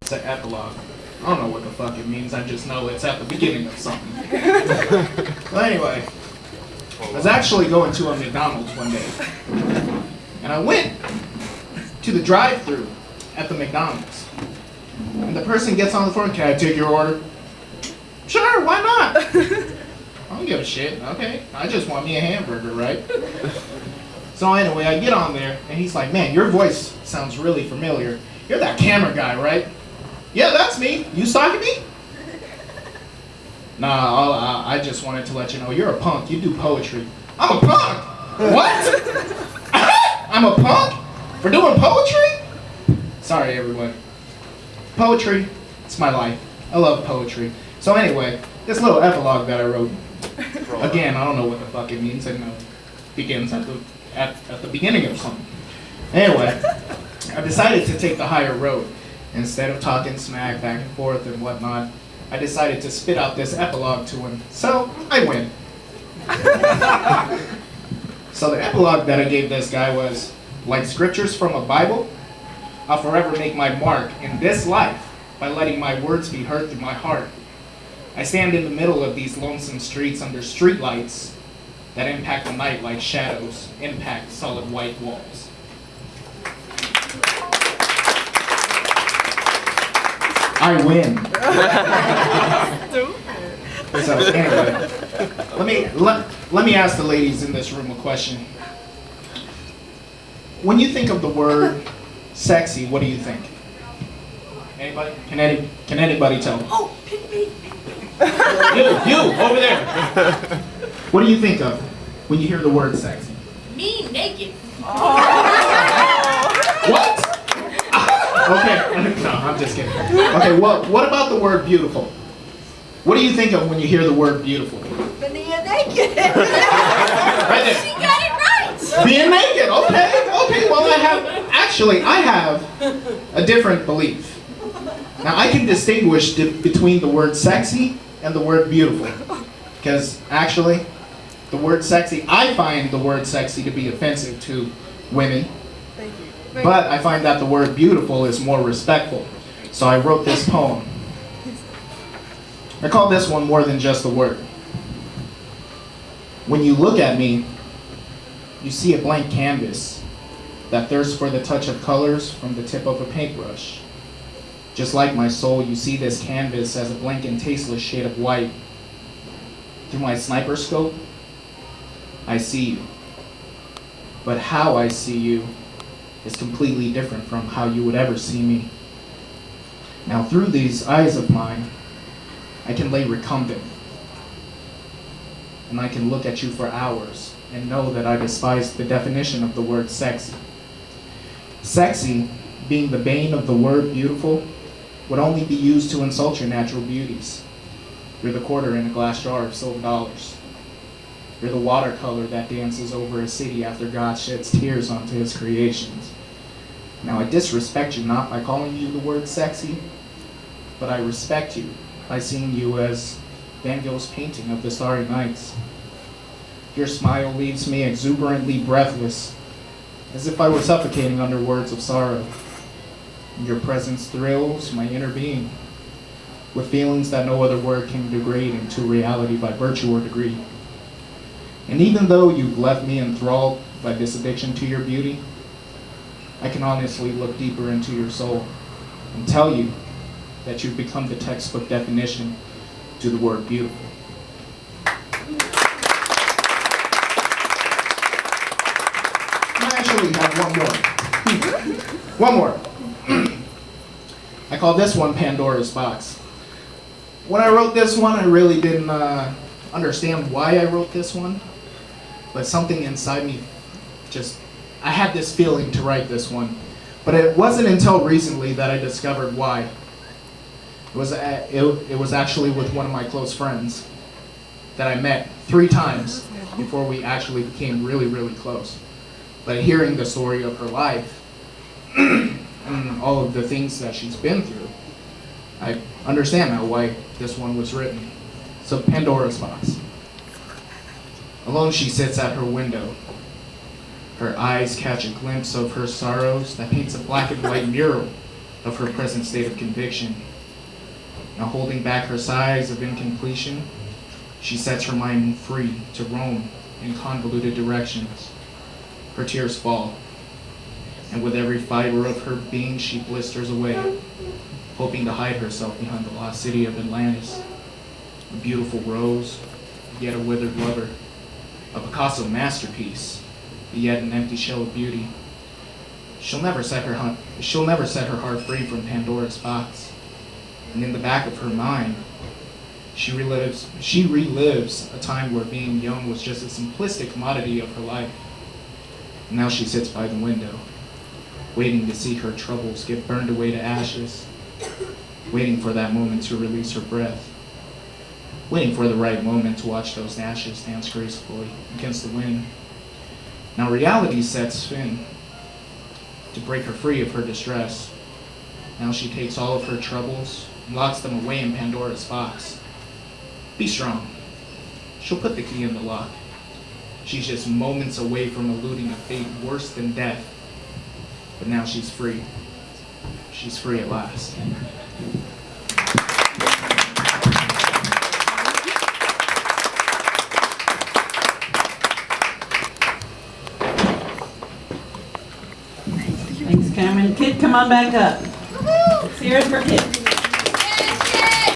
It's an epilogue. I don't know what the fuck it means. I just know it's at the beginning of something. Well, anyway, I was actually going to a McDonald's one day, and I went to the drive-thru at the McDonald's, and the person gets on the phone. Can I take your order? Sure, why not? I don't give a shit. Okay, I just want me a hamburger, right? So anyway, I get on there, and he's like, "Man, your voice sounds really familiar. You're that camera guy, right?" "Yeah, that's me. You stalking me?" "Nah, I just wanted to let you know you're a punk. You do poetry." "I'm a punk? What? I'm a punk? For doing poetry?" Sorry, everyone. Poetry, it's my life. I love poetry. So anyway, this little epilogue that I wrote, again, I don't know what the fuck it means. I know it begins at the beginning of something. Anyway, I decided to take the higher road. Instead of talking smack back and forth and whatnot, I decided to spit out this epilogue to him. So I win. So the epilogue that I gave this guy was, like scriptures from a Bible, I'll forever make my mark in this life by letting my words be heard through my heart. I stand in the middle of these lonesome streets under streetlights that impact the night like shadows impact solid white walls. I win. So anyway, let me ask the ladies in this room a question. When you think of the word sexy, what do you think? Anybody? Can anybody tell me? Oh, pick me. You over there. What do you think of when you hear the word sexy? Me naked. What? Okay, no, I'm just kidding. Okay, what about the word beautiful? What do you think of when you hear the word beautiful? Being naked. Right there. She got it right. Being naked, okay, well I have a different belief. Now I can distinguish between the word sexy and the word beautiful. Because actually, the word sexy, I find the word sexy to be offensive to women. Thank you. But I find that the word beautiful is more respectful. So I wrote this poem. I call this one More Than Just a Word. When you look at me, you see a blank canvas that thirsts for the touch of colors from the tip of a paintbrush. Just like my soul, you see this canvas as a blank and tasteless shade of white. Through my sniper scope, I see you. But how I see you is completely different from how you would ever see me. Now through these eyes of mine, I can lay recumbent. And I can look at you for hours and know that I despise the definition of the word sexy. Sexy, being the bane of the word beautiful, would only be used to insult your natural beauties. You're the quarter in a glass jar of silver dollars. You're the watercolor that dances over a city after God sheds tears onto his creations. Now I disrespect you not by calling you the word sexy, but I respect you by seeing you as Van Gogh's painting of the Starry Nights. Your smile leaves me exuberantly breathless, as if I were suffocating under words of sorrow. Your presence thrills my inner being with feelings that no other word can degrade into reality by virtue or degree. And even though you've left me enthralled by this addiction to your beauty, I can honestly look deeper into your soul and tell you that you've become the textbook definition to the word beautiful. I actually have one more. I call this one Pandora's box. When I wrote this one, I really didn't understand why I wrote this one, but something inside me I had this feeling to write this one. But it wasn't until recently that I discovered why. It was actually with one of my close friends that I met 3 times before we actually became really, really close. But hearing the story of her life and all of the things that she's been through, I understand now why this one was written. So Pandora's box. Alone she sits at her window. Her eyes catch a glimpse of her sorrows that paints a black and white mural of her present state of conviction. Now holding back her sighs of incompletion, she sets her mind free to roam in convoluted directions. Her tears fall, and with every fiber of her being she blisters away, hoping to hide herself behind the lost city of Atlantis. A beautiful rose, yet a withered lover. A Picasso masterpiece, yet an empty shell of beauty. She'll never set her heart free from Pandora's box. And in the back of her mind, she relives a time where being young was just a simplistic commodity of her life. And now she sits by the window, waiting to see her troubles get burned away to ashes, waiting for that moment to release her breath, waiting for the right moment to watch those ashes dance gracefully against the wind. Now reality sets in to break her free of her distress. Now she takes all of her troubles and locks them away in Pandora's box. Be strong. She'll put the key in the lock. She's just moments away from eluding a fate worse than death. But now she's free. She's free at last. Thanks, Cameron. Kid, come on back up. Let's hear it for Kid.